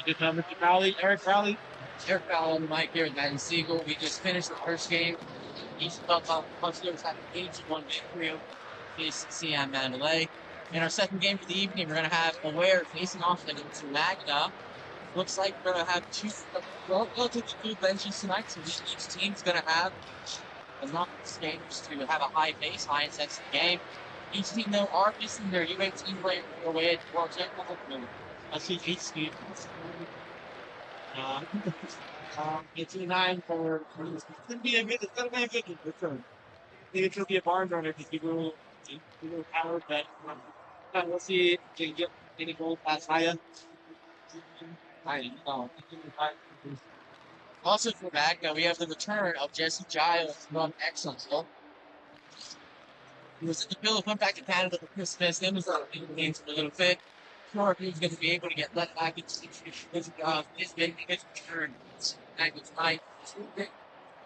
Mr. Crowley, Eric Crowley. Eric Fowler on the mic here at Madden Siegel. We just finished the first game. Each Hustlers had an 8-1 victory over Siam Mandalay. In our second game of the evening, we're going to have Aware facing off against Magna. Looks like we're going to have relatively two benches tonight, so each team's going to have enough skaters to have a high base, high intensity game. Each team, though, are missing their U18 player away at World Championship. I see 8 skaters. 89 for it's gonna be a good return. I think it's gonna be a barn burner because people power bet. We'll see if they get any goal past Haya. I know. Also for Magna, we have the return of Jesse Giles from Exxonville. He was at the Bill, went back to Canada for Christmas, then was out in the games for a little bit. Sure, he was going to be able to get let back into his return. Magnus night.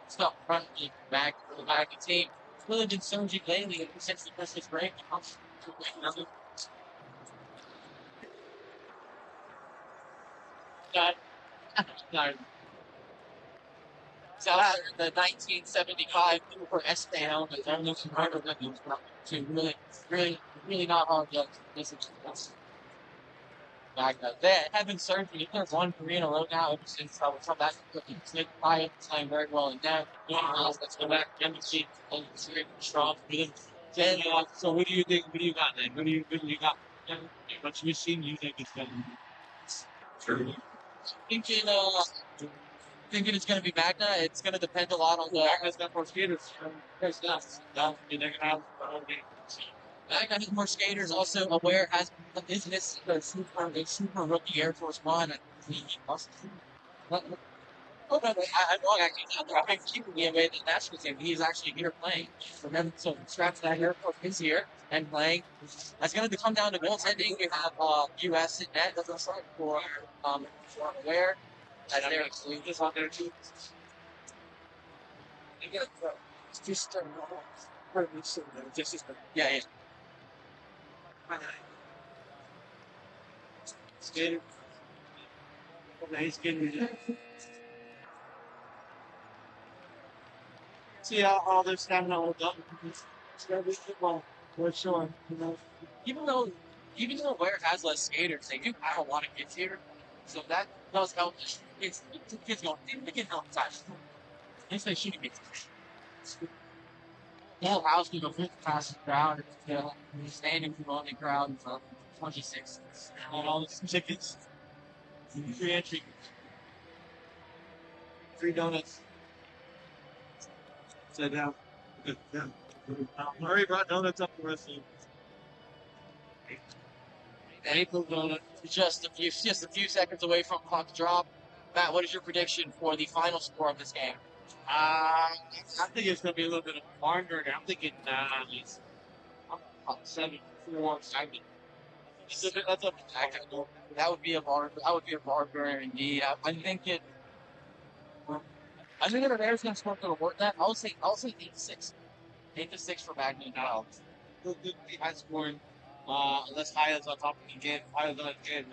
Stop front back for the back of the team. It's really been surging lately since the Christmas break. Got so the 1975 for Espanol, but they're looking harder than those to really not hard yet. This is Magna. They haven't served me. There's one Korea in a row now ever since I was from that looking Smith Pyatt playing very well in that. Let's go back again to see strong for them. Then, so what do you think? What do you got then? What do you got? What you've seen, you think it's gonna be? Thinking it's going to be Magna. It's going to depend a lot on the. Magna's got more skaters. There's not. No, you're not gonna have the whole game. Magna has more skaters. Also, Aware has is this a super rookie Air Force One. Oh, no, I'm wrong actually. I've been keeping me away the national team. He's actually here playing. Remember, so scratch that Air Force is here and playing. That's going to come down to goaltending. You have U.S. in net. Doesn't start for Aware. That's there. Just on there too. It's just yeah. Skater. Nice skater. See how all their stamina holds up. It's gonna be football for sure. You know, Even though Aware has less skaters, they do have a lot of kids here, so that does help. It's kids going. The kids help inside. At least they shouldn't get. The whole house can go 50 past the crowd. It's standing from on the crowd for 26. and all the tickets, free entry, free donuts. So now, Murray brought donuts up the rest of you. Maple donut. Just a few seconds away from clock drop. Matt, what is your prediction for the final score of this game? I think it's going to be a little bit of a barn burner. I'm thinking it's 7-4, 7. That's a That would be a bar. That would be a bar burner indeed. I think it. I think the Bears going to score to work that. I'll say 8-6. 8-6 for Magna now. the high scoring, unless Haya's on top of the game. Haya's on the game,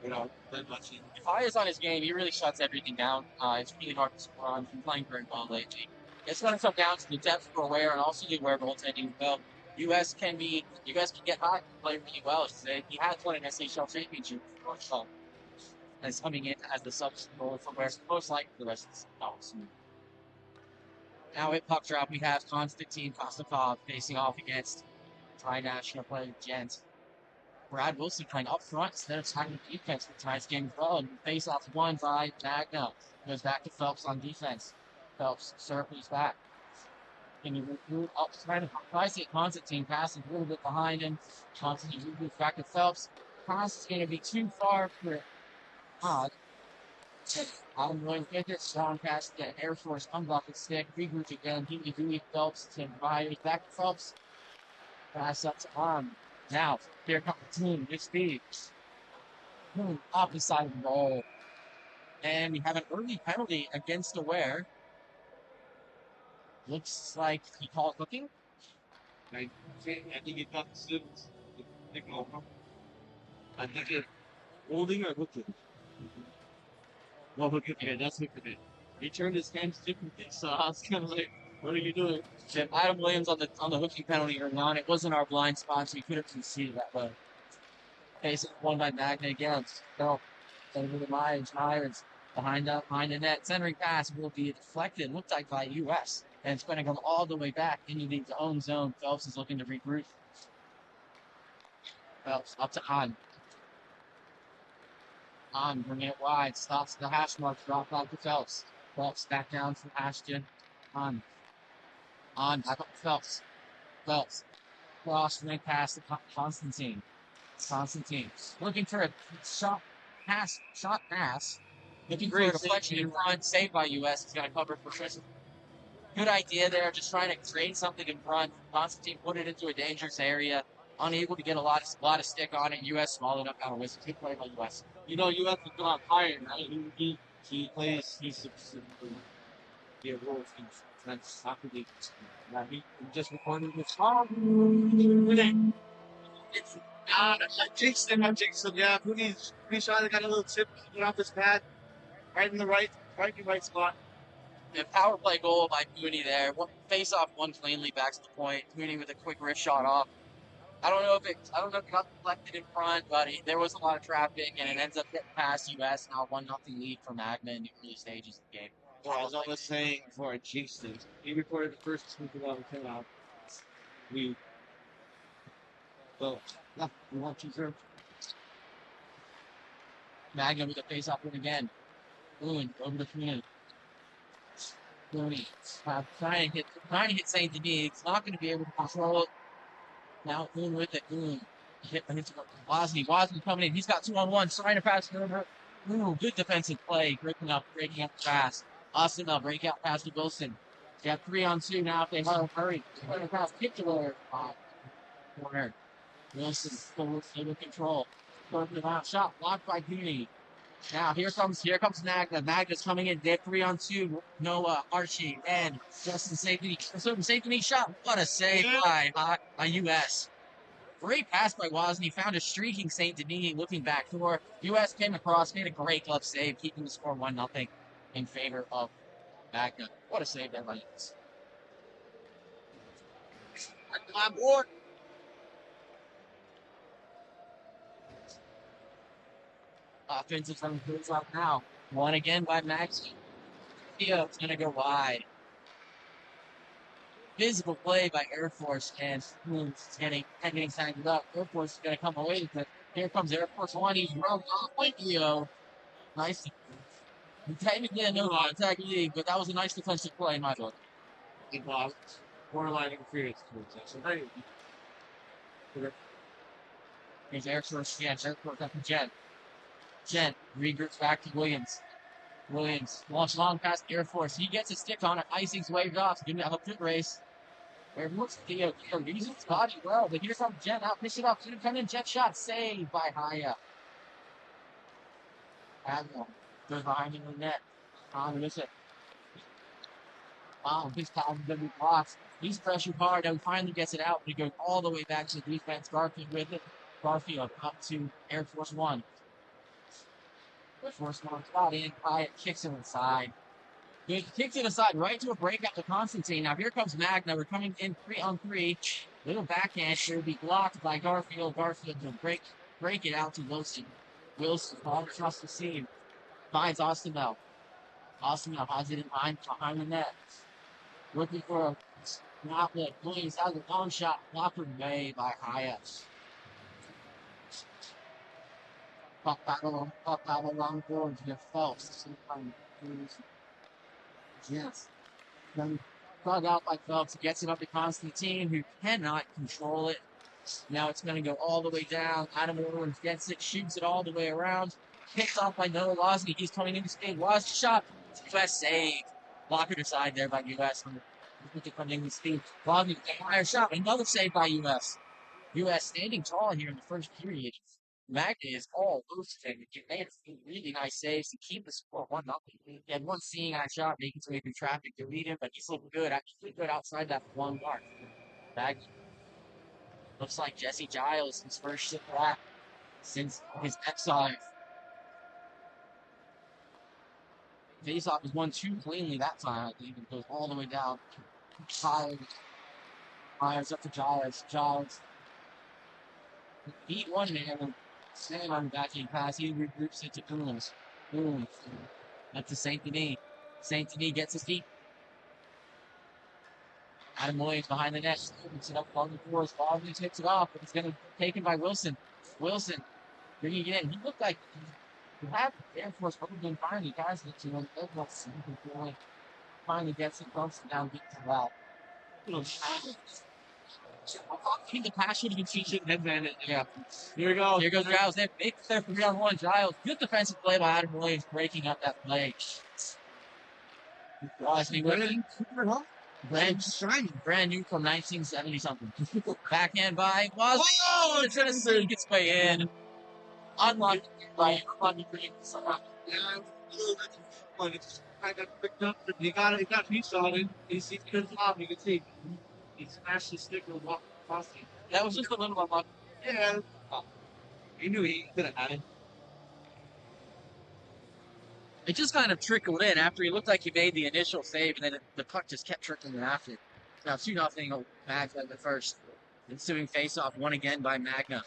you know, that much. If High is on his game, he really shuts everything down. It's really hard to score on. He's been playing very well lately. It's going to come down to the depth for Aware and also the Aware goaltending. Well, you guys can get hot and play really well. He has won an SHL championship before, so and coming in as the substitute for Aware, most likely the rest of the season. Now at puck drop, we have Konstantin Kostakov facing off against tri-national player Gent. Brad Wilson playing up front instead of attacking defense for tonight's game as well. And face off won by Magna. Goes back to Phelps on defense. Phelps circles back. Can you move up tries to get Constantine passing a little bit behind him. Constantine moves back to Phelps. Pass is going to be too far for Odd. I'm going to get this strong pass to Air Force unblocked stick. Regroup again. He Phelps to Byers. Back to Phelps. Pass up to Arm. Now, here comes the team. Good speed. Opposite side of the ball. And we have an early penalty against Aware. Looks like he called looking. I think it got the students. I think it's holding or looking. Well, look at it. That's look at it. He turned his hands differently, so I was kind of like, "What are you doing?" Yeah, Adam Williams on the hooking penalty early on. It wasn't our blind spot, so we could have conceded that. But facing one by Magna again. No, over the Myers behind the net. Centering pass will be deflected. Looked like by U.S. and it's going to come all the way back into the own zone. Phelps is looking to regroup. Phelps up to On. On, bringing it wide. Stops at the hash mark. Drop back to Phelps. Phelps back down to Ashton. On. Back up to Phelps. Phelps. Cross, right past to Constantine. Constantine. Looking for a shot pass. Looking for a deflection in front. Saved by US. He's got to cover for Tristan. Good idea there. Just trying to create something in front. Constantine put it into a dangerous area. Unable to get a lot of stick on it. US swallowed up out of whistle. Good play by US. You know, you have to go out higher, right? He plays, he's the rules. That's soccer league. He just recorded this. It's I jinxed him. I jinxed him. Yeah, Mooney's shot got a little tip coming off his pad, right in the right spot. The power play goal by Mooney there. Face off one cleanly back to the point. Mooney with a quick wrist shot off. I don't know if it got deflected in front, but there was a lot of traffic, and it ends up getting past US. Now 1-0 lead for Magna in the early stages of the game. Well, as I was saying before, I jinxed him. He recorded the first two without a cutout. Yeah, we want to serve. Magna with a face-off win again. Boone over the Mooney. Mooney trying to hit Saint Denis. He's not going to be able to control it. Now Boone with it. Boone hits Wozni. Wozni coming in. He's got 2-on-1. Trying to pass it over. Ooh, good defensive play. Breaking up fast. Austin up. Breakout pass to Wilson. They have 3-on-2 now if they hurry. Trying to pass Pitcher. Corner. Wilson still in control. Perfect out shot blocked by Cooney. Now here comes Magna. Magna's coming in. They have 3-on-2. Noah, Archie, and Justin Safety shot. What a save by US. Great pass by Wozni. Found a streaking Saint Denis looking back door. US came across, made a great glove save, keeping the score 1-0 in favor of Magna. What a save there by US. I'm bored. Offensive from goes up now. One again by Max. Theo's going to go wide. Physical play by Air Force, and getting signed up. Air Force is going to come away with it. Here comes Air Force One. He's run off by Theo. Nice. Technically a no attack league, but that was a nice defensive play in my book. It was borderline interference towards us. Here's Air Force. Yeah, Air Force up to Jen. Jen regroups back to Williams. Williams launch long past Air Force. He gets a stick on it. Icing's waved off. Giving it a foot race. Where looks Theo uses his body well, but here comes Jen out. Fish it up. Independent jet shot. Saved by Haya. Admiral goes behind him in the net. Miss it. Wow, his power going to be blocked. He's pressured hard, and finally gets it out. He goes all the way back to the defense. Garfield with it. Garfield up to Air Force One. Air Force One spot in. Hyatt kicks him inside. He kicks it aside right to a breakout to Constantine. Now here comes Magna. We're coming in 3-on-3. Little backhand should be blocked by Garfield. Garfield will break it out to Wilson. Wilson, all across the seam. Finds Austin Bell. Austin Bell has it in behind the net. Looking for an outlet. Williams has a long shot. Blocked away by Hyatt. Puck battle along the boards with Phelps. Yes. Then dug out by Phelps. Gets it up to Constantine, who cannot control it. Now it's going to go all the way down. Adam Owens gets it, shoots it all the way around. Picked off by Noah Wozni. He's coming into speed. Wozni shot. US save. Blocker aside there by US. Coming into speed. Wozni higher shot. Another save by US. US standing tall here in the first period. Magna is all loose today. They had really nice saves to keep the score 1-0. He had one seeing eye shot, making his way through traffic to lead him, but he's looking good. Actually good outside that one mark. Magna. Looks like Jesse Giles, his first ship back since his exile. Face-off is won too cleanly that time. I think it goes all the way down. Giles, Myers up to Giles. Giles beat one man and stand on the backing pass. He regroups it to Booms. Boom. That's to Saint Denis. Saint Denis gets his feet. Adam Williams behind the net. Opens it up on the floor. Bobby takes it off, but it's going to be taken by Wilson. Wilson bringing it in. He looked like he had Air Force probably finally passes it to him. Edwards finally gets it, bumps it down, gets it out. I think the pass should have been featured and then yeah. Here we go. Here goes Giles. They make their 3-on-1. Giles. Good defensive play by Adam Williams, breaking up that play. Watching Brandon Cooper, huh? brand new from 1970 something. Backhand by Wozniak. Oh, It's gonna sneak its way in. Unlucky by Green. Yeah, but it's kind of picked up. He got piece on it. He's good job. You can see he smashed the stick with walk across it. That was just a little unlucky. Yeah, he knew he could have had it. It just kind of trickled in after he looked like he made the initial save, and then the puck just kept trickling in after. Now 2-0 Magna the first. Ensuing face-off, won again by Magna.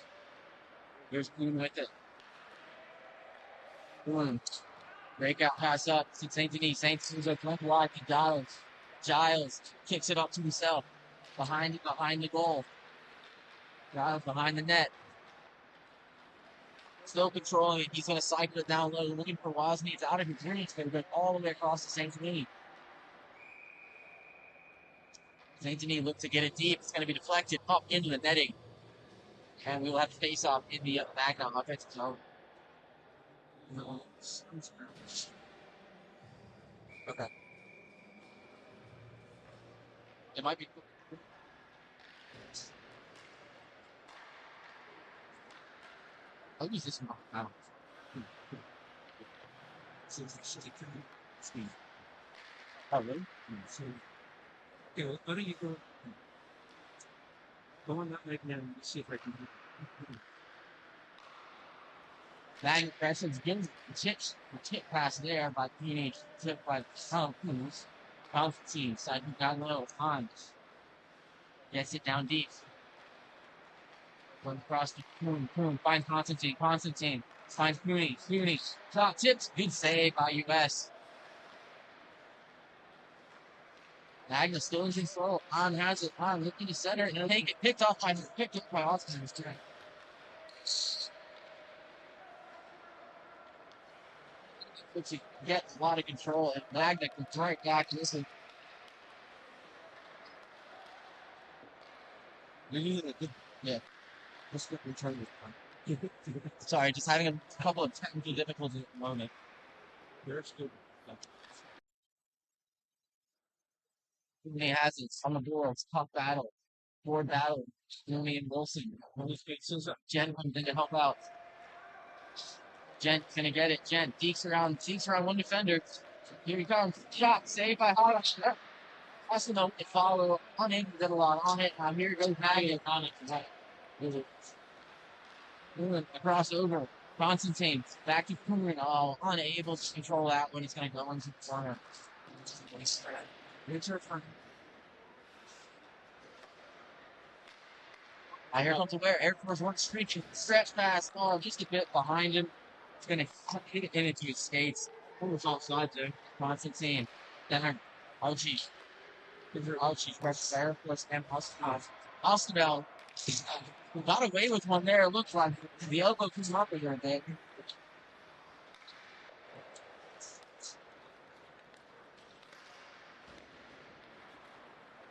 Here's Boone with it. Boone. Breakout pass up to St. Denis. St. Denis goes left wide to Giles. Giles kicks it up to himself. Behind the goal. Giles behind the net. Still controlling it. He's going to cycle it down low, looking for Wozniak. It's out of his range. It's going to go all the way across to St. Denis. St. Denis looks to get it deep. It's going to be deflected up into the netting. And we will have to face off in the Magna offensive zone. Okay. It might be. I'll use this one. I don't know. Oh, really? Okay, why don't you go on that right now and see if I can. Magna presses, gives the tip pass there by teenage tip by Cruz. Constantine, side down low, Hans. Gets it down deep. Going across to Coon, finds Constantine, finds Cooney, top tips, good save by US. Magna still in control, on has it, on looking to center, and take it, picked up by Austin. Which he gets a lot of control, and Magna can right back. Listen, You're using a good. yeah. Let's get return this time. Sorry, just having a couple of technical difficulties at the moment. There's good. He has it on the boards, tough battle, board battle. Jimmy and Wilson. Jen comes in to help out. Jen's gonna get it. Jen deeks around one defender. Here he comes. Shot saved by Hodge. Also, no, it follow unable to get a lot on it. Now here goes Maggie on it. Across over. Constantine back to Kuhn. Oh, unable to control that when it's gonna go into the corner. Richard from. Here comes aware. Air Force One stretch pass. Oh, just a bit behind him. It's going to hit it into his skates. Almost offside there. Constantine. Then Archie. Archie versus Air Force and Ostebel. Got away with one there. It looks like the elbow comes up here a bit.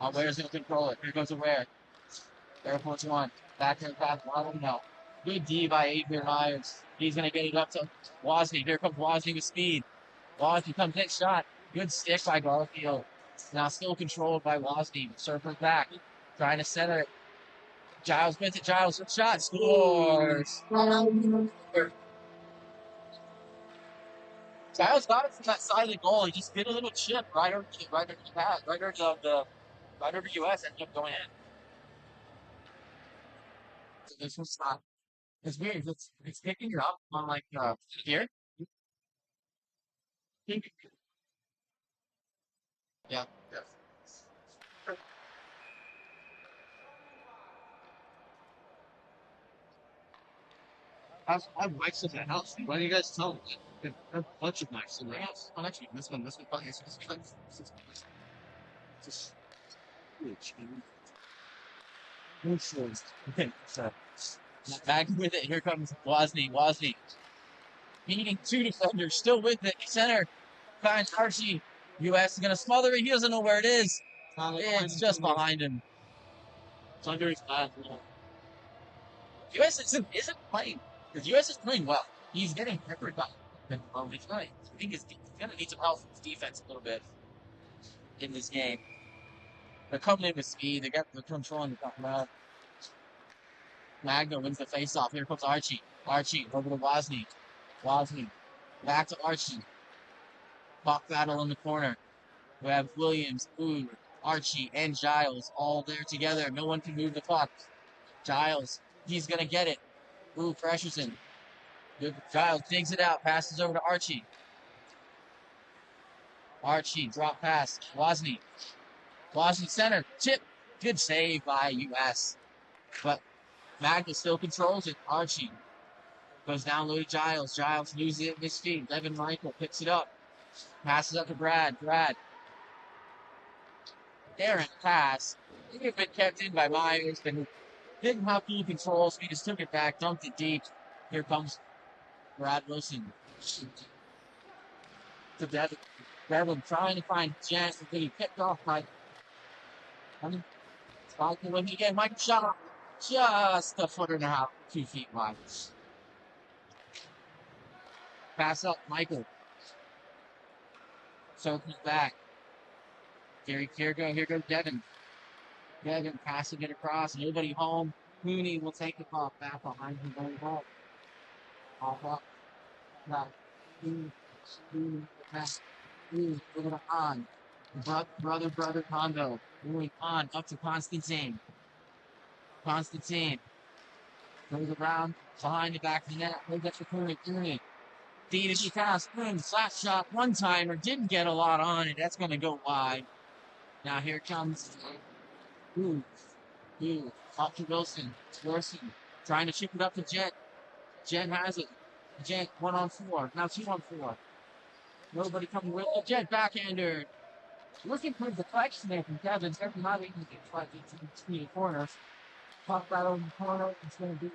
Aware's going to control it. Here goes Aware. Air Force One. Back in the path. I don't know. Good D by Adrian Myers. He's going to get it up to Wozniak. Here comes Wozniak with speed. Wozniak comes next shot. Good stick by Garfield. Now still controlled by Wozniak. Surfers back. Trying to center it. Giles wins it. Giles with shot. Scores. Giles got it from that side of the goal. He just did a little chip right over the pad, right over US, ended up going in. So this was not. It's weird. It's picking you up on like here. Yeah. I have mics in the house. Why do you guys tell me? I have a bunch of mics in the house. Oh, actually, this one, Just huge. Influence. Okay, so back with it. Here comes Wozni. Wozni beating two defenders, still with it. Center finds Archie. US is gonna smother it. He doesn't know where it is. It's just behind him. it's under his back. US isn't playing. Because US is playing well. He's getting peppered by. He's gonna, I think he's gonna need some help from his defense a little bit in this game. They're coming in with speed. They got the control in the top left. Magna wins the faceoff. Here comes Archie. Archie over to Wozni. Wozni back to Archie. Puck battle in the corner. We have Williams, Boone, Archie, and Giles all there together. No one can move the puck. Giles, he's gonna get it. Ooh, pressures him. Giles digs it out, passes over to Archie. Archie, drop pass. Wozni. Wozni center. Chip. Good save by US. But Magna still controls it. Archie goes down low to Giles. Giles loses it in his feet. Devin Michael picks it up. Passes up to Brad. Brad. Errant pass. It had been kept in by Myers, but didn't have full control, so he just took it back, dumped it deep. Here comes Brad Wilson. To Devin. Devin trying to find Jan, but he picked off by Michael when again. Michael shot just a foot and a half, 2 feet wide. Pass up, Michael. Circles back. Here goes Devin. Devin passing it across. Nobody home. Mooney will take the ball back behind him. Going home. Off up. Back. Mooney. Pass. Mooney. Over to Han. Brother Kondo. Moving on. Up to Constantine. Constantine. Goes around. Behind the back of the net. They get the corner. Mooney. DDG pass. Boom. Slap shot. One timer. Didn't get a lot on it. That's going to go wide. Now here comes Ooh. Up to Wilson. Wilson trying to chip it up to Jet. Jet has it. Jet 1-on-4. Now 2-on-4. Nobody coming with it. Jet backhander. Looking for the deflection there from Devin. Every not able to get fight between the corners. Puck battle in the corner. It's going to be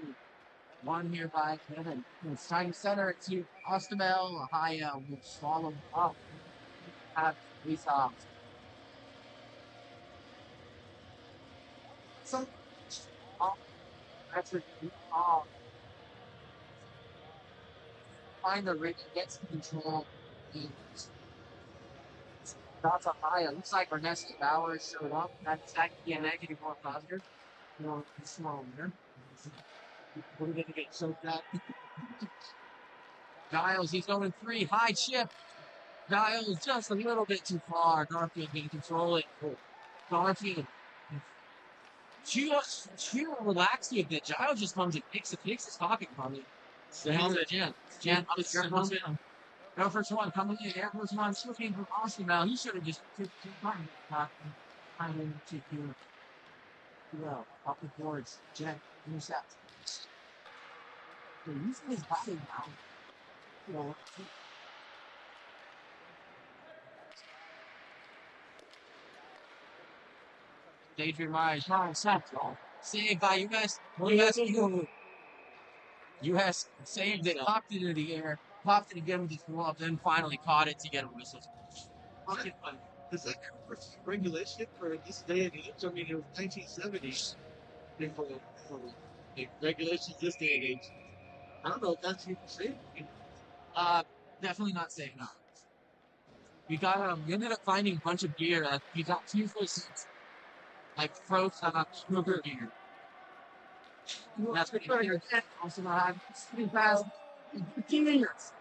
one here by Devin. It's time to center it to Ostamel. Haya will swallow up. At least off. Some actually find the rig and gets control. That's a high. It looks like Ernesto Bowers showed up. That could be a negative or a positive. Small here. We're going to get choked up. Giles, he's going 3. High chip. Giles just a little bit too far. Garfield can control it. Garfield. Too relaxed with it. Giles just comes and picks his pocket from it. Jan, Air Force One. Air Force One coming in. Air Force One looking for Austin now. He should have just took time to well, up the boards. Jan, intercept. They're using his body now. You know, Adrian Myers, saved by you guys. US saved it, popped it into the air, popped it again with his glove, then finally caught it to get a whistle. Is that regulation for this day and age? I mean, it was 1970s. For regulations this day and age. I don't know if that's even safe. Definitely not safe now. We ended up finding a bunch of gear. We got 2 seats, like frozen sugar gear. That's pretty good. Also, not pretty fast. 15 minutes.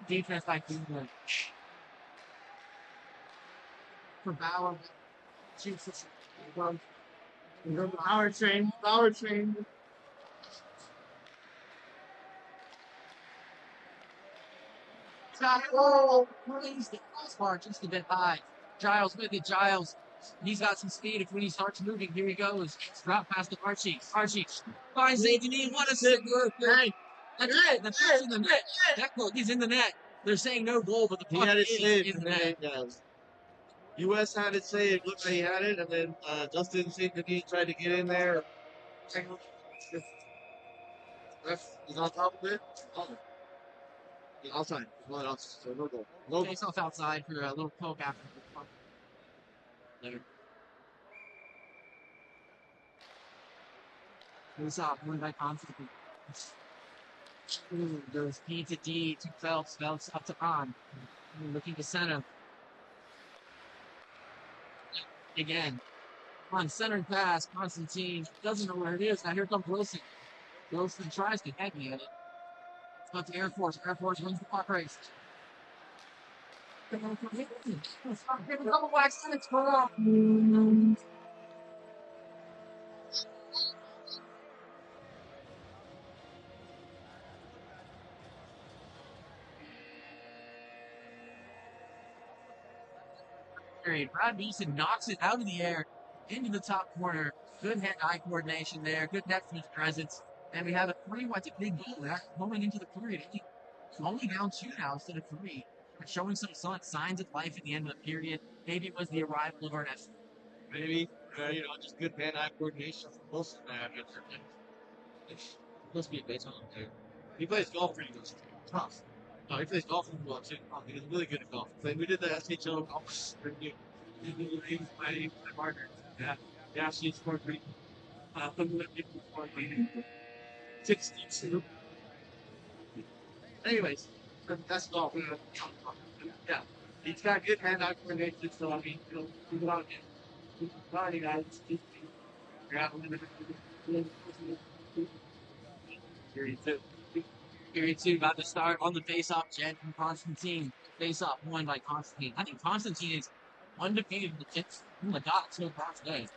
Defense like England. For Bauer, shoots us. Power train. Oh, please, the crossbar just a bit high. Giles with it. Giles. He's got some speed. If when he starts moving, here he goes. Drop past to Archie. Archie finds Anthony. What a sick move. Hey, that's it. That's it. In the net. That goal. He's in the net. They're saying no goal, but the He puck had it is saved. in the net. Yeah. U.S. had it saved. Looked like he had it, and then Justin St. Denis tried to get in there. Ref is on top of it. Oh, yeah, outside. No, else. So no goal. No goal. Takes off outside for a little poke after the puck. There. Goes off. One by confident. Goes P to D to Phelps. Phelps up to on. Looking to center. Again. On center pass. Constantine doesn't know where it is. Now here comes Wilson. Wilson tries to head me at it. It's about to Air Force. Air Force wins the puck race. A couple black minutes for off. Brad Beeson knocks it out of the air into the top corner. Good hand-eye coordination there. Good net feet presence. And we have a 3-1. It's a big goal there. Going into the period. It's only down 2 now instead of 3. But showing some signs of life at the end of the period. Maybe it was the arrival of our next. Maybe, just good hand-eye coordination for most of that. It's supposed to be a baseball player. He plays golf pretty good. Tough. No, he plays golf pretty well too. He's really good at golf. Like we did the SHL golf review. He's my partner. Yeah. Yeah, she scored pretty. 62. Anyways, that's golf. Yeah. He's got good hand-eye coordination, so I mean, he's a lot of it. Sorry, guys. Period 2 about to start on the face-off. Jen from Constantine. Face-off won by Constantine. I think Constantine is undefeated in the tips. Oh my god, so far today.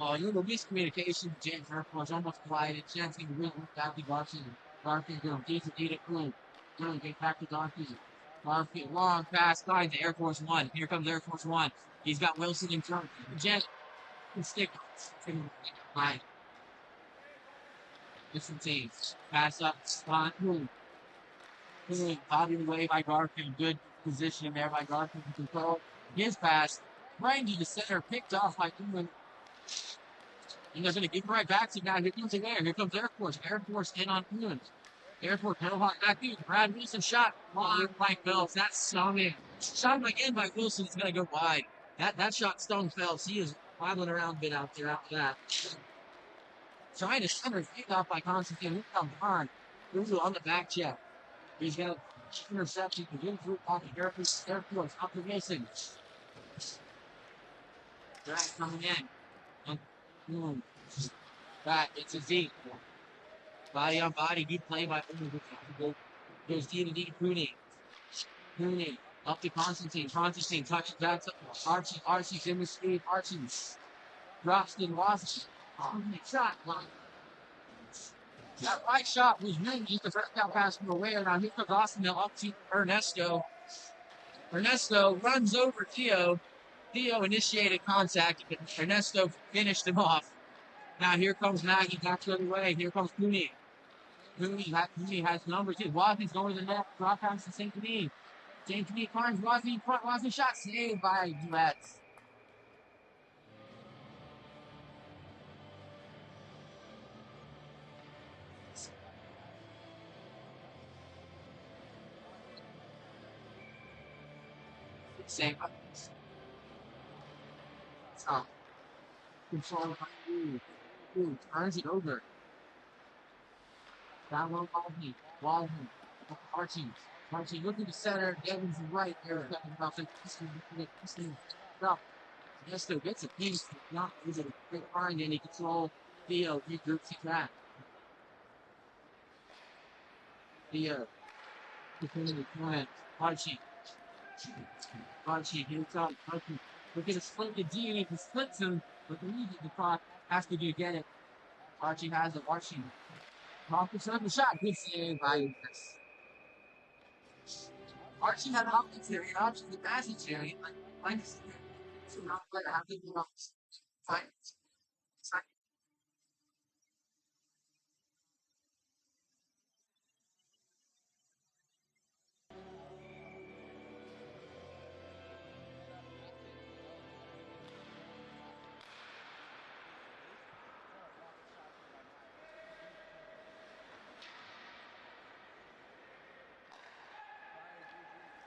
You know, miscommunication. Jen was almost quieted. Jen's going to really look back to Garfield. Garfield going decent data cool. Going to get back to Garfield. Garfield, long pass, finds Air Force One. Here comes Air Force One. He's got Wilson in front. Jen can stick. Right. Different teams. Pass up, spot, boom. Boom. Bobby away by Garfield. Good position there by Garfield to control. His pass. Right into the center. Picked off by Boone. And they're going to give it right back to him now. Here comes the air. Here comes Air Force. Air Force in on Boone. Air Force pedal hot back in. Brad Wilson shot. Long by Phelps. That's stung in. Shot again by Wilson. It's going to go wide. That shot stung Phelps. He is waddling around a bit out there after that. Trying to center picked off by Constantine. Here comes on. Uzu on the back check. He's got an interception to get through off the Air Force. Up to Wilson. Drag coming in. And boom. Back. It's a Z. Body on body. Good play by goes D to D. Cooney. Up to Constantine. Constantine touches back to Archie. Archie's in the speed. Archie drops in Washington. Shot. That right shot was really just the first down pass from away. Now here comes Austin up to Ernesto. Ernesto runs over Theo. Theo initiated contact, but Ernesto finished him off. Now here comes Maggie back the other way. Here comes Cooney. Cooney has numbers. Wozny's going to the net. Drop pass to St. Denis. St. Denis finds Wozny in front. Wozny shot saved by Duets. Same. Stop. Control by Ooh, turns it over. Down low, Waldman. Archie, look at the center. Devin's right there. Stop. Nesto gets a piece. Not able to find any control. Theo regroups his back. Theo. Defending the corner. Archie, here comes Archie. We're going to split the D and he splits him, but the lead the clock has to do get it. Archie has it. Archie. Off the shot. Good save by Archie had options there, he had options to pass it there. He like to not play have to be fine.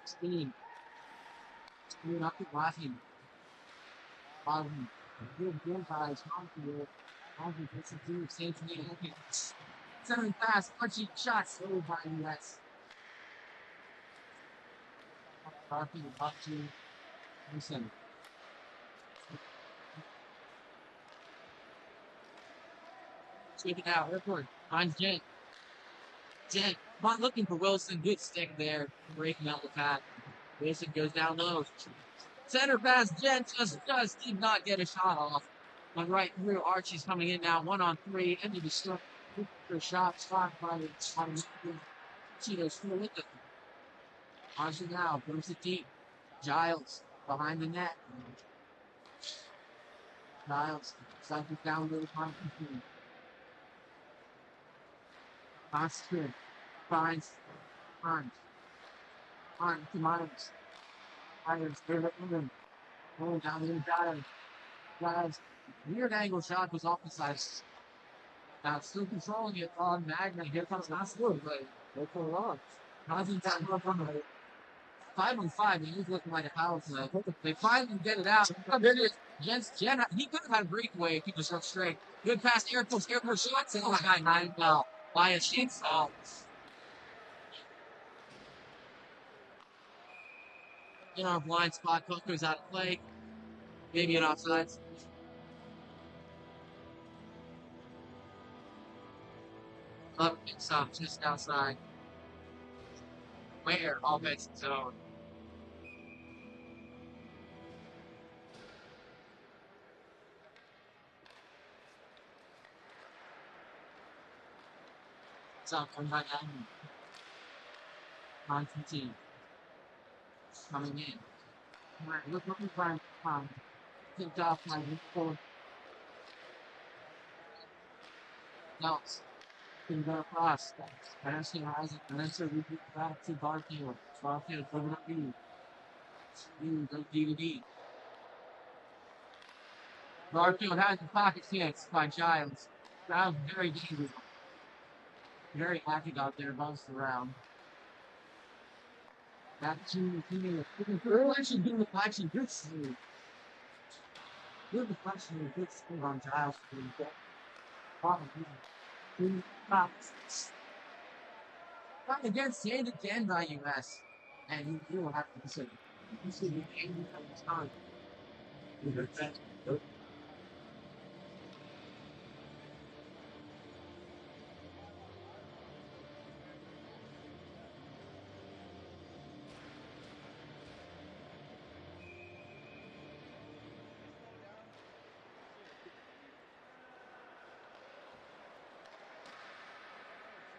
Steam. Steam up to Washington. Bottom. Good guys, Monfield. Monfield gets it through, saves me. Seven fast, punchy shots over by US. Monfield up to Wilson. Sweep it out, airport. Finds Jen. Jen, not looking for Wilson. Good stick there. Breaking out the path. Wilson goes down low. Center pass, Jen just did not get a shot off. On right through, Archie's coming in now, 1-on-3, into the strip. For shot, spot by the Cheetos still with it. Archie now, goes it deep. Giles, behind the net. Giles, cycles down to the front. Oscar finds Hunt. Hunt to Myers. Myers, give it to him. Oh, down there, Giles. Giles, weird angle shot was off the side. Now still controlling it on Magna. Here comes Oscar, but they pull it off. Nothing down from the 5-on-5, and he's looking like a power play. They finally get it out. There it is. Jen, he could have had a breakaway if he was up straight. Good pass, airport shots, and oh my god, 9 foul by a sheet foul. In our blind spot, Coco's out of play. Maybe an offside. Up and some just outside. Where? Offensive zone. Some coming back out. 19 coming in. All right, look what we find. Picked off my four. Knox. Can go across. Passing Isaac. And then so we get back to Barfield. Barfield coming up you. You go D to D. Barfield has the pocket chance by Giles. Giles very dangerous. Very active out there, bounced around. Back to actually good deflection, good sleep. Good deflection, good sleep on Giles. Not against Sand again by US. And you will have to consider. You see the game of the time.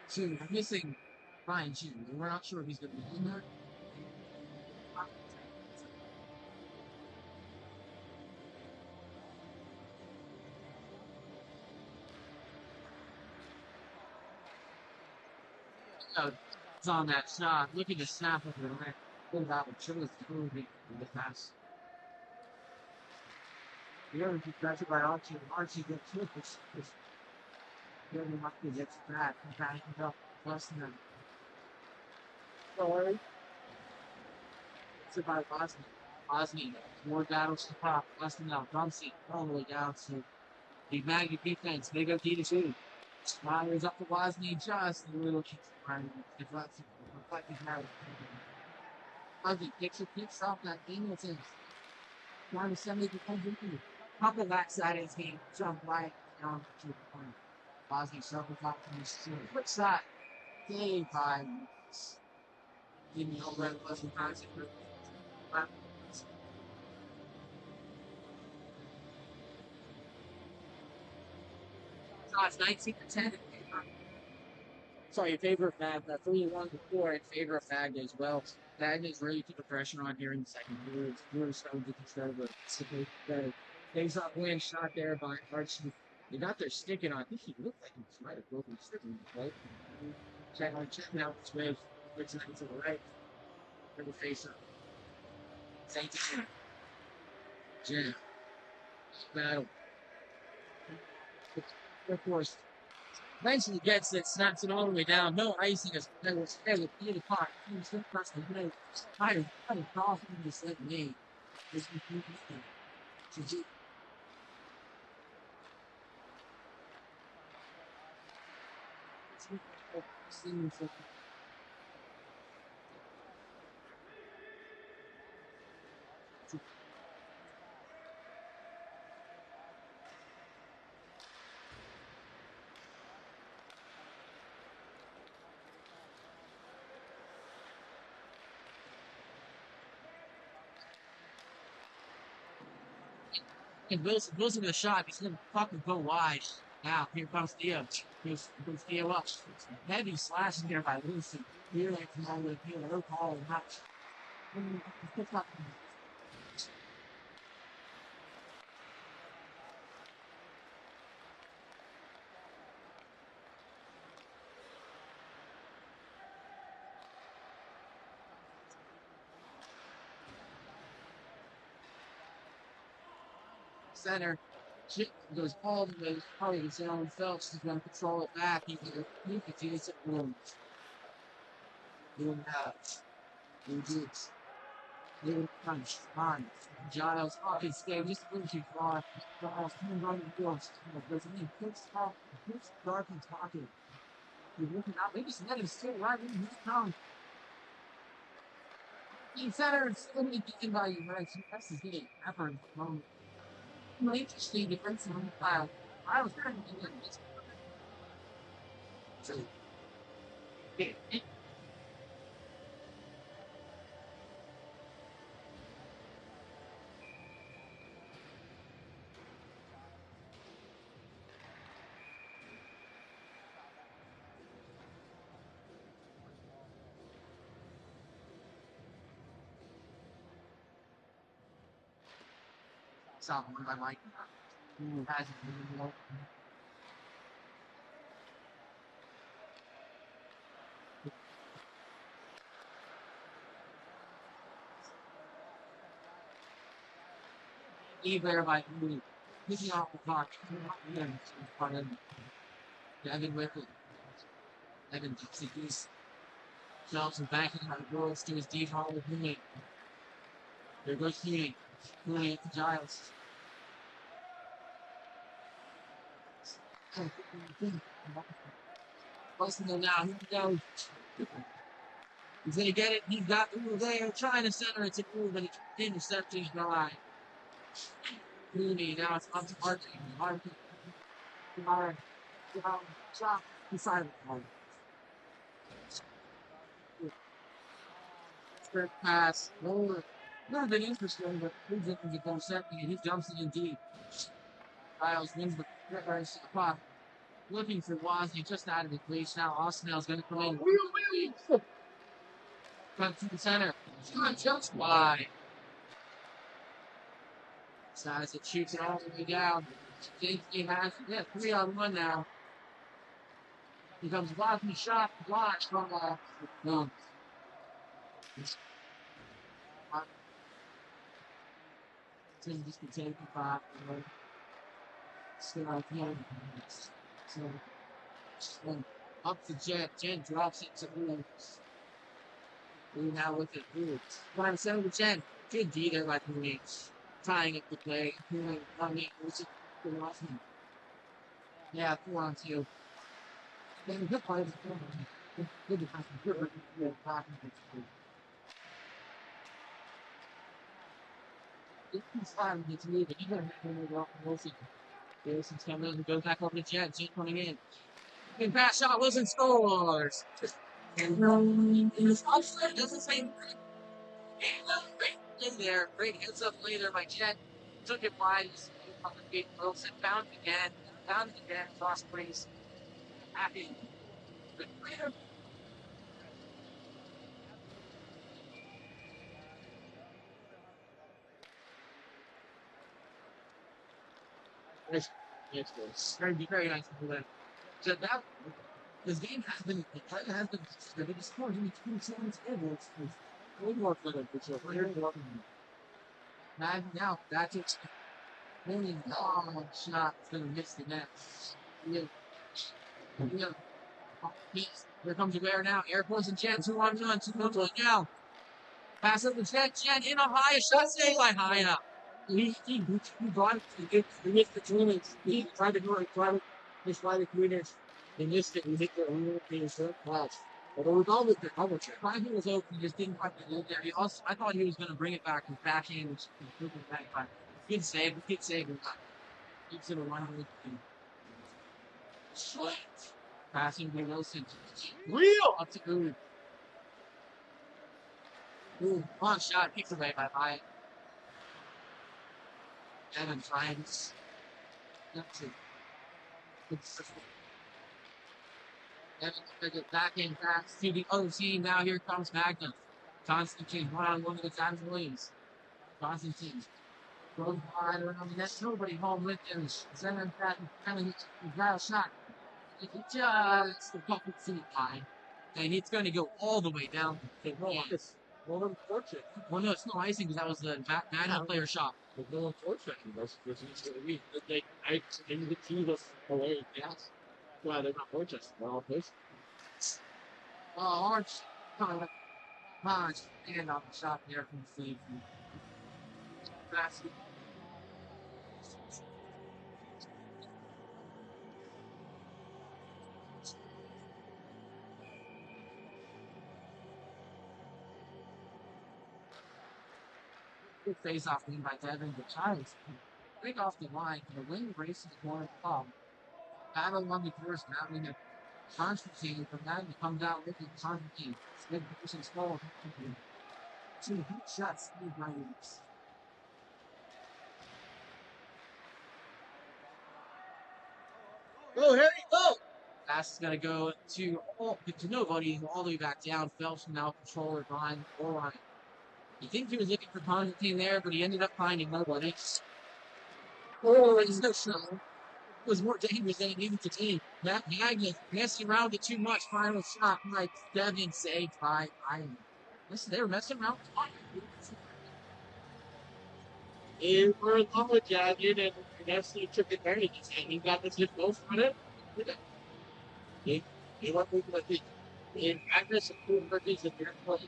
So we're missing Ryan G. We're not sure if he's going to be in there. It's on that shot. Looking to snap over the net. Pulled out with Chili's moving in the pass. The other is grabbed by Archie. Archie gets hit. The other one gets back. He's backing up. Less than them. Sorry. It's about Bosnia. Bosnia. More battles to pop. Less than now. Rumsey all the way down to the Magna defense. They go D2. Myers up to Wozni, just a little reflecting now. Ugly picks off that Hamilton. Trying to send it to MVP. Pump it backside of his game. Jump right down to the point. Wozni circles up from his quick shot. Game by Didn't know where it was in concept. So it's 19-10. Sorry, in favor of Magna. 3-1 before in favor of Magna as well. Magna's really put the pressure on here in the second period. We're starting to control the face off win shot there by Archie. They got their sticking on. I think he looked like he might have broken his stick, right? Checking out this wave. Puts it to the right for the face up. Saints Jam. Battle. Of course, eventually gets it, snaps it all the way down. No icing as that was fairly near the pot. He was still pressing the play. Kind of golf in this like me. This is to and Wilson with a shot. He's gonna fucking go wide. Now here comes Theo. Here's Theo up. Heavy slashing there by Wilson. Here like from all the way here, no call and not. Center. Chip goes all the way. Probably his own Phelps is going to control it back. He can do it at room. Doing that. He did. Little punch. On. Giles off his game. Just a little too far. Giles coming on the field. There's a quick stop. Quick dark and talking. He's looking out. Maybe some net is still right in his town. He center is still beaten by you, right? That's his game. Effort. Interesting difference in the file. I was trying to do this. Something I like. Who hasn't been more. Either by me picking off the clock, Devin with it. Devin Dixie jumps and backing out the goals to his deep hole with Mooney. There goes Mooney. Mooney to Giles. Listen to now, here we go. He's gonna get it. He's got the move there, trying to center it to move, but it's intercepting the line. Mooney, now it's up to Archie. Archie. Shot inside of the line. Quick pass. Lower. Not been interesting, but he's looking to go second, and he jumps it in deep. Giles wins the race to the puck. Looking for Wozzy just out of the crease. Now Austinell's going to come in. Cut to the center. Shot just wide. Size it shoots it all the way down. JT has 3-on-1 now. He comes Wozzy shot blocked from no. Just continue to pop. Still out here. So, up to Jet. Jet drops it to Williams. We now with it. But I'm saying with Jet. Good D there by Williams. Tying up the play. Which is good awesome. Yeah, 4-on-2. Then good play. Good defense. Good blocking. He's fine. He's leaving. He's going to go Wilson. Wilson's coming in. Goes back over to Jet. Jet coming in. Good pass shot. Wilson scores. And his offside doesn't say in there. Great heads up later by Jet. Took it wide. Wilson found it again. Cross breeze. Happy. Nice. Yes, yes. Very nice to do that. So that this game has been Thailand has been the biggest score in 27 ever. It's way more fun than it's over here. Now that's it. Only long shot gonna miss the net. Yeah, yeah. Here comes the bear now. Airports and Jet 2-on-1, 2-on-1 now. Pass up the Jet in a high shot saved by Haya. He brought it to get he missed the cleaners. He tried to do it, tried to miss by the cleaners. They missed it. He hit the only thing third pass. But it was always the cover check. I thought he was open, he just didn't quite get there. He also, I thought he was going to bring it back and backhand and flip it back. But good save, good save. Keeps it a 1 passing to Wilson. Real up to Goody. Ooh, long shot, kicked away by Hyatt. Evan tries. That's it. Evan took it back in fast to the other team. Now here comes Magna. Constantine, 1-on-1 with Williams. Constantine goes wide around the net. Nobody home with him. Center back, kind of got a shot. He just the fucking seat high. And it's going to go all the way down. It's well unfortunate. Well, no, it's no icing because that was the Magna player shot. It's no unfortunate. That's I didn't get to the away. Yes. Well, they're not fortunate. Well, this. Oh, Arch. Hodge. And off the shot there from the safety. Basket. Good face off win by Devin, but Childs. Big off the line. The wing races the corner club. Battle on the first mounting a Constantine from that to come down with the Constantine. Smith pushing small. Two heat shots, Steve Ryan's. Oh, here you go! Pass is going to go to nobody, all the way back down. Phelps now controller behind the goal line. You think he was looking for Constantine there, but he ended up finding nobody. Oh, he's no show. It was more dangerous than he needed to be. That Magna messing around it too much. Final shot, like 7 saved by Iron. Listen, they were messing around. And we're in love with Jagged, and Nestle took advantage. And he got this hit goal from it. He went with the in Agnes and two birthdays of their play.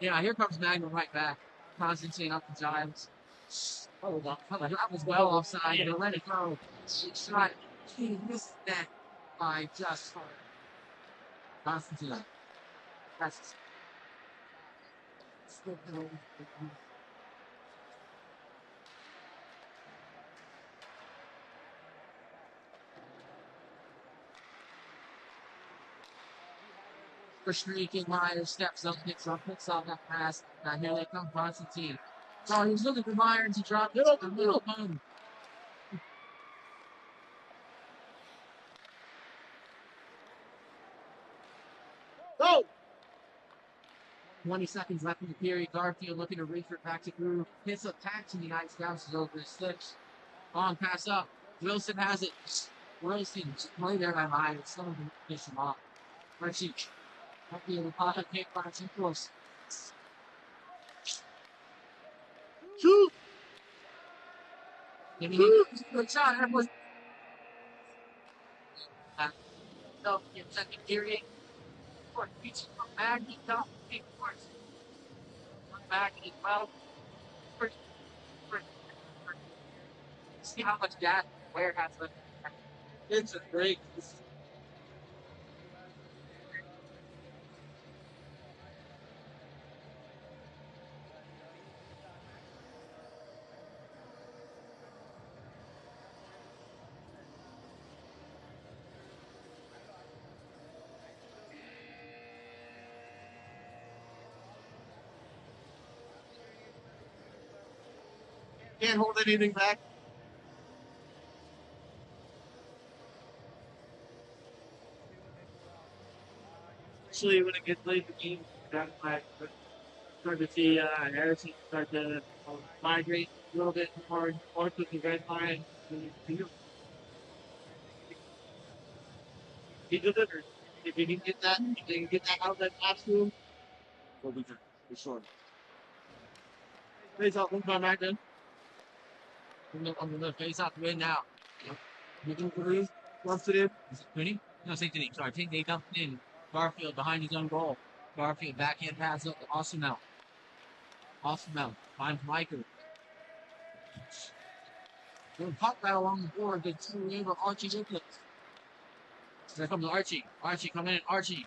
Yeah, here comes Magna right back. Constantine up the Giants. Oh, that was well offside. And let it go. Shot. He missed that by just Constantine. That's for streaking. Myers steps up, picks off that pass. Now here they come, Constantine. Oh, he was looking for Myers. He dropped it. A little boom. Go! 20 seconds left in the period. Garfield looking to reach it back to Groove. Hits a tack to the ice, bounces over his sticks. On pass up. Wilson has it. Wilson play there by Myers. Some of them miss him off. Richie. Might be able to pop a kick by too close. Shoot! Good shot. That was. So, in second period. Court reaches back. He got big course. Back and he fouled. See how much gas Ware has left. It's a great. Can't hold anything back. Especially when it gets late in the game, that's why I start to see Harrison start to migrate a little bit more north with the red line. He delivers. If you can get that, if you can get that outlet pass to him, we'll be good for sure. Face off, by Magna. I'm gonna face off the win now. Looking for him. Wants it in. Is it Cooney? No, St. Denis. Sorry, they dumped in Garfield behind his own goal. Garfield backhand pass up to Austin Mount. Austin Mount finds Michael. Little pop right along the board. Good two neighbor Archie Nicholas. There comes Archie. Archie coming in. Archie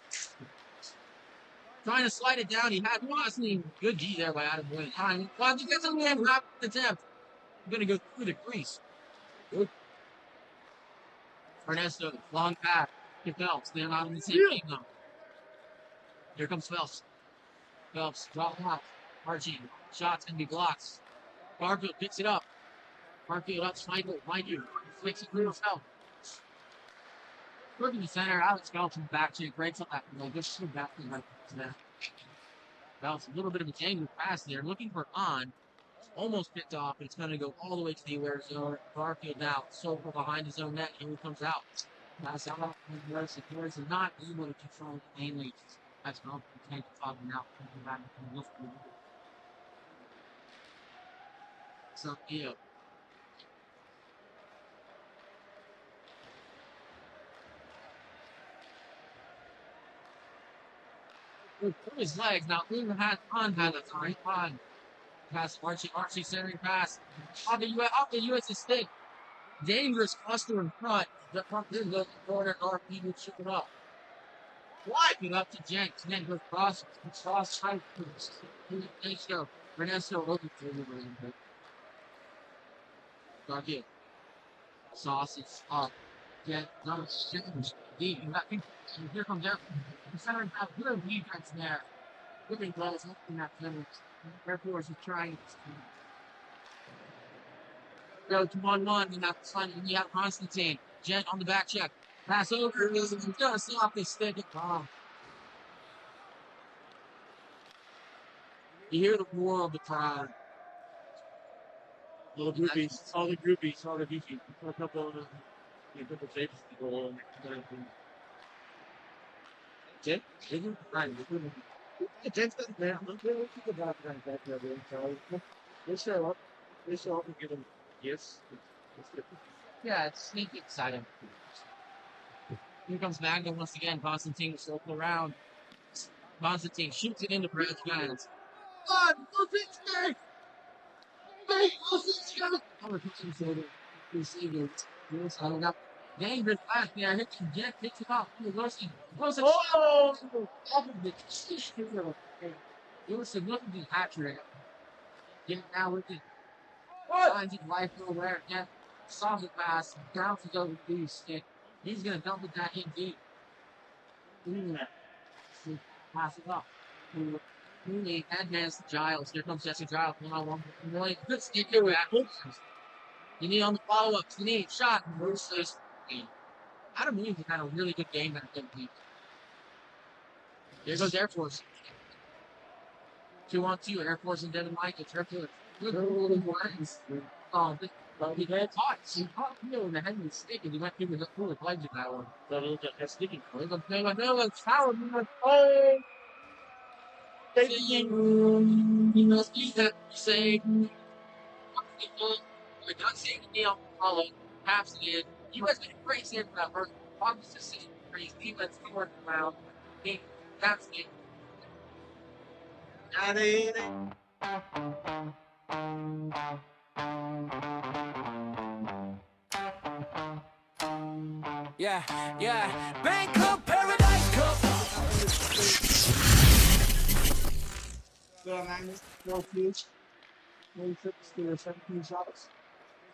trying to slide it down. He had Wasney. Good D there by Adam Williams. Well, he gets a man half attempt. I'm gonna go through the crease. Good. Ernesto, long pass to Phelps. They're not in the same team though. Here comes Phelps. Phelps, drop off. Archie, shots can be blocked. Garfield picks it up. Garfield up, Michael, flicks it through Phelps. Look in the center, Alex Phelps from the back check, breaks up that goal. Just shoot back to the right. Phelps, a little bit of a tangled pass there, looking for on. Almost picked off, but it's going to go all the way to the aware zone. Garfield now, so far behind his own net. Here he comes out. Pass out of the rest. The Bears are not able to control the mainly. That's not the tank of now. So, yeah. Put his legs now. Cleveland has on had a sorry on. Pass Archie centering pass. Off the U.S. stick. Dangerous cluster in front. The front in the corner. RP would shoot it up. Wipe it up to Jenks. Then goes cross tight. Ernesto looking for the Garfield. Sausage up. Get number 6. Deep. Here comes there. The center back. Good defense there. Looking close. Looking at them. Air Force is trying to go to 1-1 and that's fun. And you have Constantine. Jet on the back check. Pass over. He's gonna stop this stick. You hear the roar of the crowd. All the groupies, all the beefy. A couple of saves to go on. Jet? Right. Jet's got the man. Look at that. They show up. They show up and give them gifts. Yeah, it's sneaky exciting. Here comes Magna once again. Constantine circle around. Constantine shoots it into Brad's hands. God, Constantine! Receiving. Hung up. Dangerous pass there. Hits the Jet. Picks it up. Oh! It was significantly accurate. Get now with it. Finds it life over there again. Solves it pass. Bounces over the stick. He's going to dump it that in deep. Pass it up. Mooney advance to Giles. Here comes Jesse Giles. 1-on-1. Good stick here with you need on the follow-ups. You need shot. Versus Adam Williams had a really good game that deep. There goes Air Force. 2-on-2. Air Force and Devin Michaels. Air Force. He had caught. He caught Hill in the head of the stick, and he went through the full of legs in that one. That's sticking. It's foul. Oh! He must be that say. We're not saying the deal. Follow. Perhaps he did. You guys been crazy for that first. Obviously, just crazy. Defense working around. That's it. Yeah. Bank Cup, Paradise Cup. Magnus, no huge. No trips to 17 shots.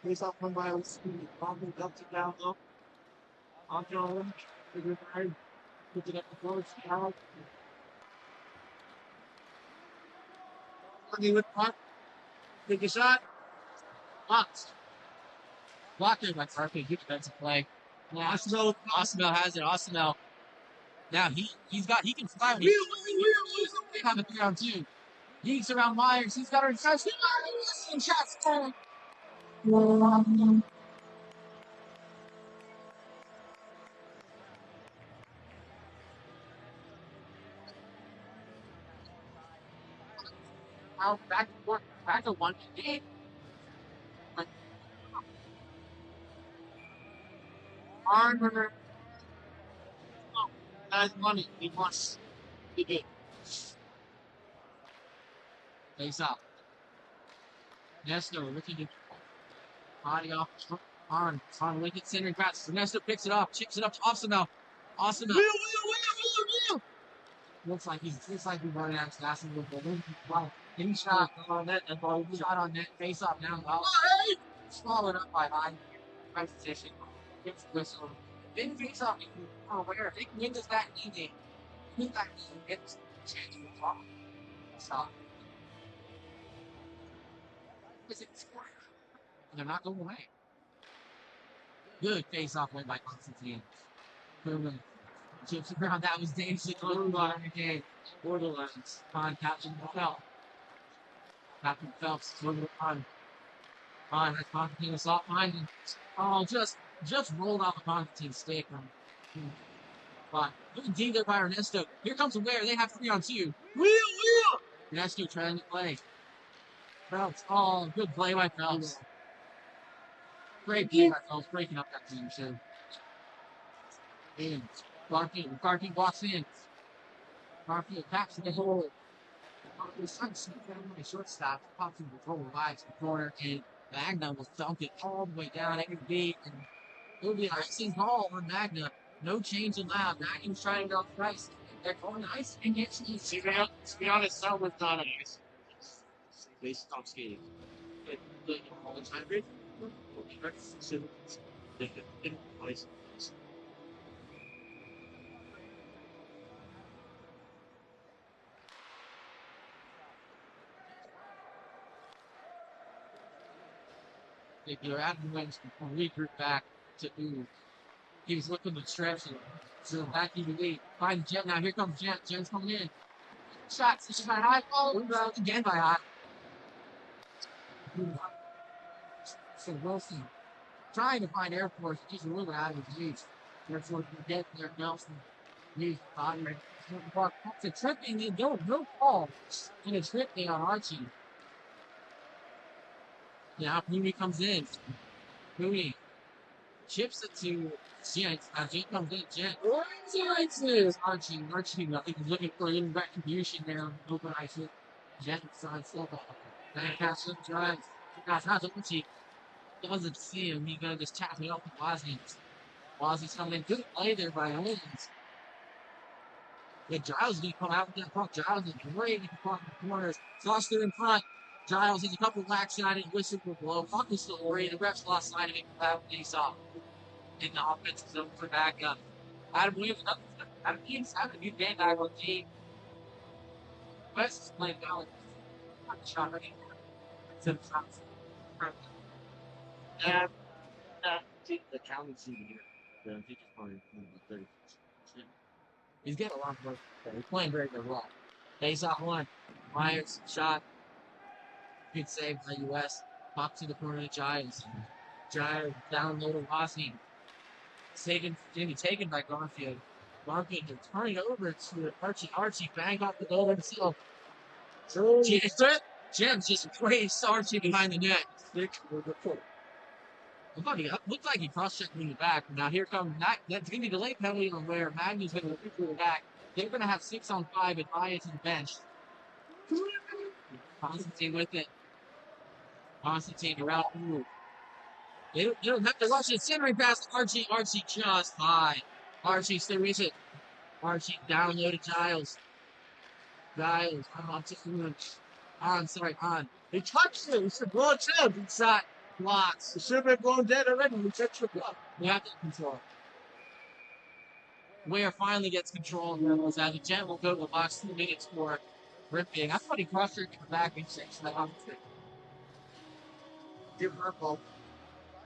Face off 1 by 1 speed. Bombing dumps it down low. On John. Figure it puts it up the floor. Out. Looking with puck. Take a shot. Blocked it by Farke. Good defensive play. Osmo has it. Osmo. Now he can fly. When they have a 3-on-2. He's around Myers. He's got her shots. Shots. Out back to work. Back to 1-8. Armor. Has money. He wants to get. Face up. Nestor looking to body off on Lincoln center grabs. Nestor picks it up, chips it up to Osimo. Osimo. Looks like he's running out of gas and wow. Any shot on net and ball shot on net, face up now. Swallowed up by high position. Gets whistle. Then face up if you are aware. If they can win this that game, win that game gets a chance to talk. Stop. They're not going away. Good face-off win by Constantine. Boom. Chips around. That was dangerously close by again. Borderlands. On Captain Phelps. Captain Phelps swimming on. On has Constantine a soft mind. And, oh, just rolled off the Constantine stick. But good D there by Ernesto. Here comes the Ware. They have 3-on-2. Wheel! Ernesto trying to play. Phelps. Oh, good play by Phelps. Great play by Phelps, breaking up that team, too. And Garfield walks in. Garfield taps in the hole. Garfield's trying to sneak down my shortstop. Pops in the control, lives the corner, and Magna will dunk it all the way down every beat. And it'll be an icing ball on Magna. No change allowed. Magna's trying to go price. They're going ice and gets me. To be honest, that was not ice. They stopped skating. They all the time. If you're out of the wings, regroup back to Ooh. He was looking to stretch and so back to the lead. Find Jet now. Here comes Jet. Jet's coming in. Shots. This is by High. Oh, again by High. So Wilson trying to find Air Force. He's a little out of his reach. Therefore, you get there. Nelson. He's body. It's a tripping. No call. And a tripping on Archie. Now Mooney comes in. Mooney chips it to Jet. Jet comes in. Jet. Archie. I think he's looking for a little retribution there on open ice. Jet side step off. Then catches him, drives. That's not Archie. Doesn't see him. He's gonna just tap me up with Wozzy. Wozzy's coming in. Good play there by Owens. Yeah, Giles is gonna come out with that puck. Giles is great in the corners. Foster in front. Giles has a couple of lax shot and whistle will blow. Puck is still great. The refs lost sight of it without face off. In the offensive zone for backup. Adam Williams, Adam Williams, how could you get back on team? West is playing well. Shot right here. Yeah, I think the counting season here. I think it's probably 30. He's getting a lot of work. He's playing very good well. Face off one. Myers, shot. Good save by US. Pop to the corner of Giles. Giles down low to Wozzy. Taken by Garfield. Garfield turning over to Archie. Archie banged off the goal himself. Jim's just placed Archie behind the net. Looked like he cross-checked me in the back. Now here comes that's going to be the late penalty on where Magna's going to look for the back. They're going to have 6-on-5 and Maya to the bench. Constantine with it. Constantine around. Ooh. They don't have to rush it. Centering past Archie. Archie just high. Archie still reaches it. Archie down low to Giles. Giles. On. They touched it. It's a blood tip. Inside. Blocks. It should have been blown dead already. We touched the block. We have to control. Ware finally gets control of Rebels as a Jet will go to the box 2 minutes for ripping. I thought he crossed her to the back and 6. Give purple.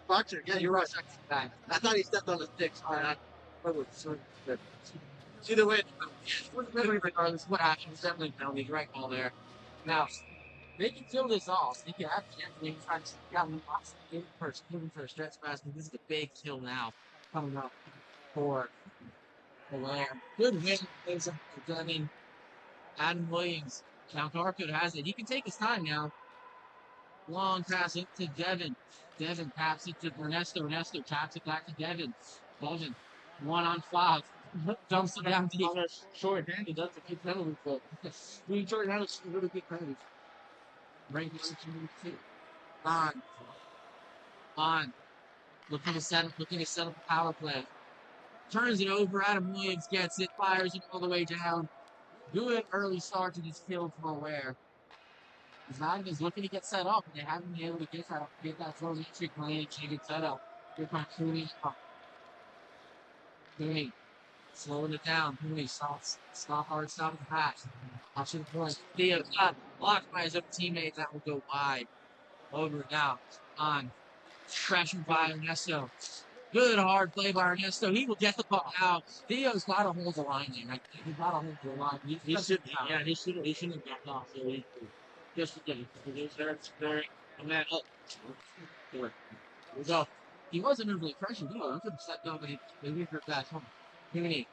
Boxer, yeah, you're right. Back. I thought he stepped on the sticks. All right, either way, regardless of what happens, definitely a penalty, right call there. Now, they can kill this off. They can have Anthony try to get him off for a stretch pass, but this is a big kill now coming up for the Lamb. Good win. I mean, Adam Williams. Now Garfield has it. He can take his time now. Long pass into Devin. Devin taps it to Ernesto. Ernesto taps it back to Devin. Devin, 1-on-5. Dumps it down deep. Short-handed, that's a good penalty. But we short-handed, it's a really good penalty. Right now, on. Looking to set up a power play. Turns it over. Adam Williams gets it. Fires it all the way down. Good early start to this kill for Ware. Magna's looking to get set up, and they haven't been able to get that throw trick play to get set up. Here comes Cooney. Cooney slowing it down. Cooney stop the pass. Option point. Theo blocked by his own teammate. That will go wide. Over now. On. Crashing by Ernesto. Good hard play by Ernesto. He will get the puck out. Theo's got to hold the line there. He's got to hold the line. He shouldn't have got off. So just again, very man up. So he wasn't overly pressured. He could have stepped over and he hurt that home. Cooney.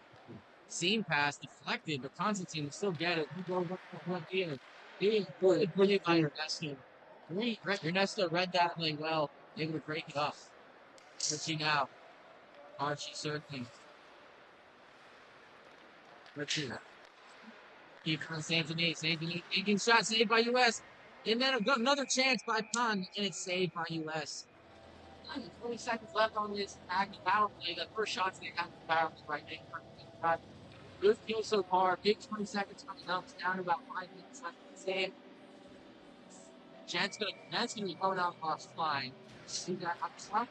Seam pass deflected, but Constantine will still get it. He goes up the left ear. He brilliant by Ernesto. Ernesto read that play well. Able to break it up. Richie now. Archie circling. Richie. Keep from Anthony. Anthony taking shot saved by US. And then another chance by Pun, and it's saved by US. 20 seconds left on this Magna power play. The first shot's going to have the power play right there. Good kill so far. Big 20 seconds coming up. It's down to about 5 minutes left to save. That's gonna be going out off flying. See that up front?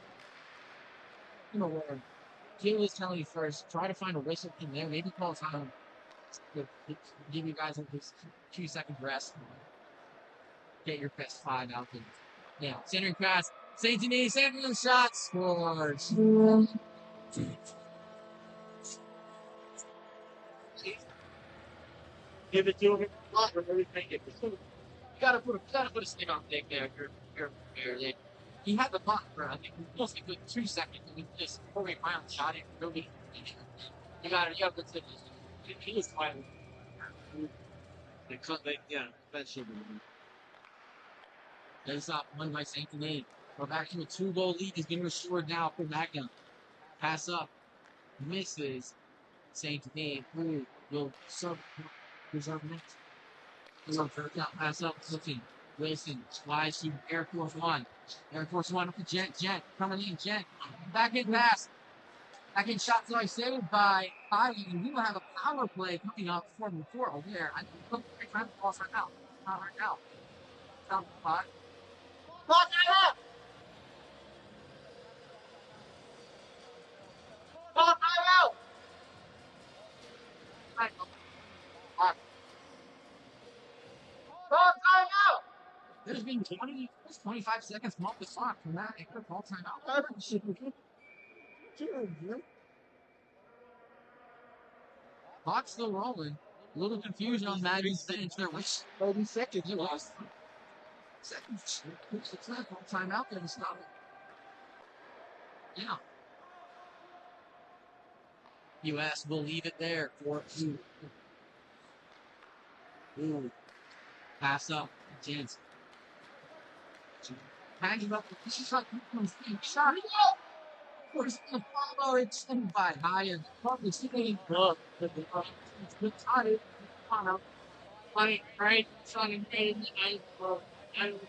You know where Jim is telling you first, try to find a whistle in there, maybe call time. Give you guys a 2-second rest. Get your best 5 out there. Yeah, centering pass. St. Denis, Samuel's shot scores. give it to him. Everything. You gotta put a stick on Dick there. You're he had the puck for I think mostly good 2 seconds, and he just before he finally shot it, really. You gotta put stick. He was fighting. That should be. There's not one by St. Denis. We're back to a 2-goal lead. Is being restored now for Magna. Pass up. Misses. St. Denis. Who will serve next? Pass up. Looking. Wilson. Slides to Air Force One. Air Force One up to Gent. Coming in. Gent. Back in pass. Back in shot saved by Thailand. And we will have a power play coming up for there. I think we're trying to cross right now. Not right now. Stop the pot. Lock it up! Lock it out! Lock it out! There's been 25 seconds from off the clock from that. It could call timeout. Clock's still rolling. A little confusion on Magna's bench there. Which 30 seconds it was. Seconds. It's not called timeout there to stop it. Yeah. US will leave it there for 2. Ooh. Pass up. Chance. Hanging up. This is like shot. Force the follow. It's by higher. Probably sitting. It's good time. Right. Shotting in. I think.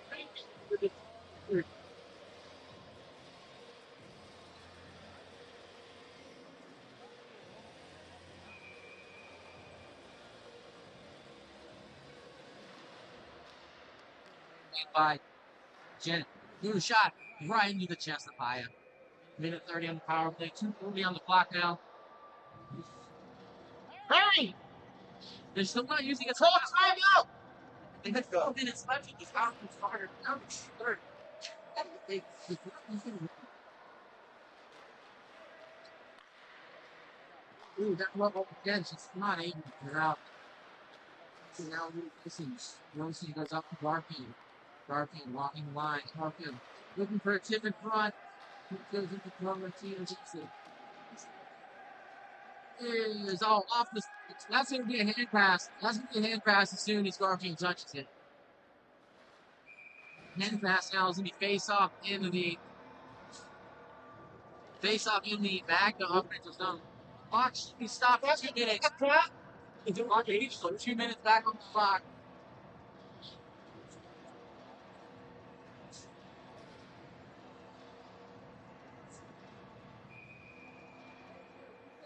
By Jen. New shot right into the chest of Paya. Minute 30 on the power play. 2:40 on the clock now. Hurry! They're still not using a timeout! They had 4 minutes left. He's out from starter. Now it's third. They, ooh, that level again, she's not able to get out. So now Wilson goes up to Garfield. Garfield walking the line. Garfield looking for a tip in front. He goes into Florentino. Is all off the. That's going to be a hand pass. That's going to be a hand pass as soon as Garfield touches it. Hand pass now is going to be face off into the Magna offensive zone. Clock should be stopped for 2 minutes. Okay, so 2 minutes back on the clock.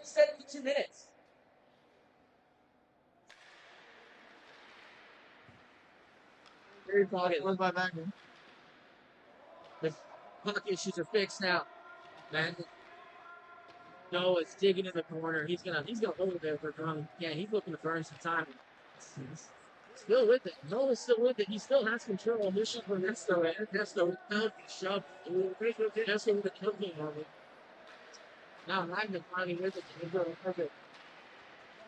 Set it for 2 minutes. Very pocket. Where's my Magna? The puck issues are fixed now. Man, Noah's digging in the corner. He's gonna hold it there for Drummond. Yeah, he's looking to burn some time. Still with it. Noah's still with it. He still has control. This is for Nesto. Nesto shoved. Nesto with the cooking on it. Now Magna finally with it. Perfect.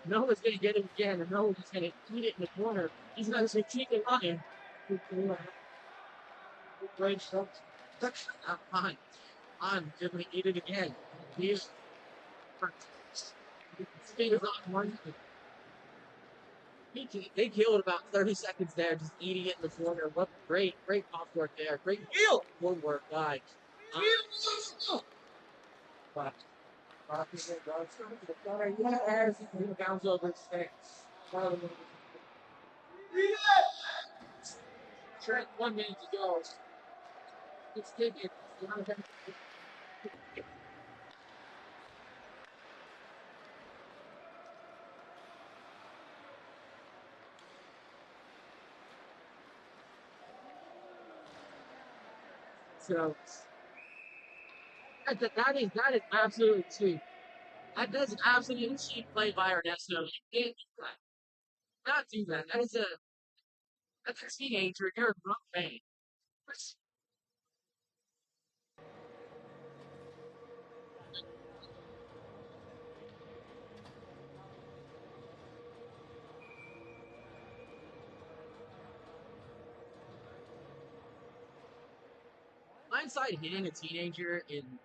Noah's gonna get it again, and Noah's just gonna eat it in the corner. He's gonna say chicken running. Great stuff. Fine. On, they're gonna eat it again. He's fingers on one. They killed about 30 seconds there, just eating it in the corner. What great off work there. Great one work, guys. But bounce over his face. Trent, 1 minute to go. It's taking. So that is absolutely cheap. That's absolutely cheap play by Ernesto. You can't do that. Not do that. That's a teenager. You're a grown man. Blindside hitting a teenager in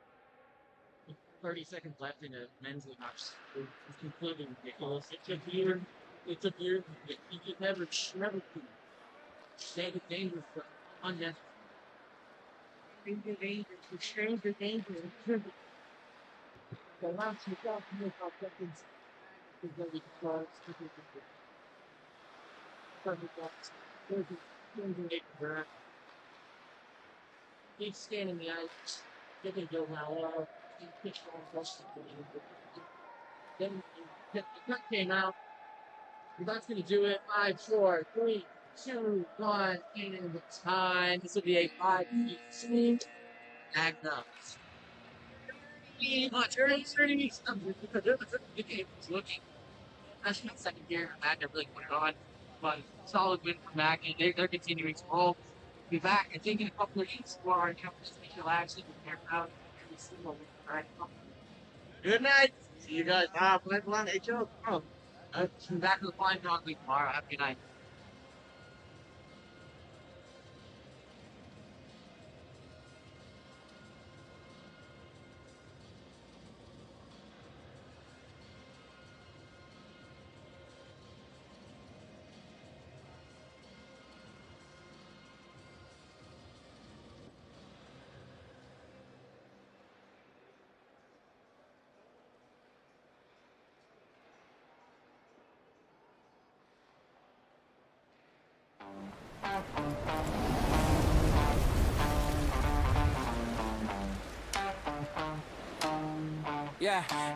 30 seconds left in a men's league match is completely ridiculous. It's a beer that you can never stay dangerous but unnecessary. Stranger danger. The last 2,000 seconds is going to be close. He's standing the ice. They can go now. Then the cut came out. That's going to do it. 5, 4, 3, 2, 1. And the time. This will be a 5-3 Magna. The game was looking. That's not second year. Magna really put it on. But solid win for Magna. They're continuing to roll. Be back, I think, in a couple of weeks for our special action with their crowd. Good night. See you guys. Play one HO. Back to the Flying Dog League tomorrow. Have a good night.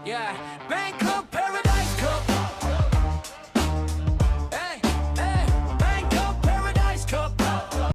Yeah, Bangkok paradise.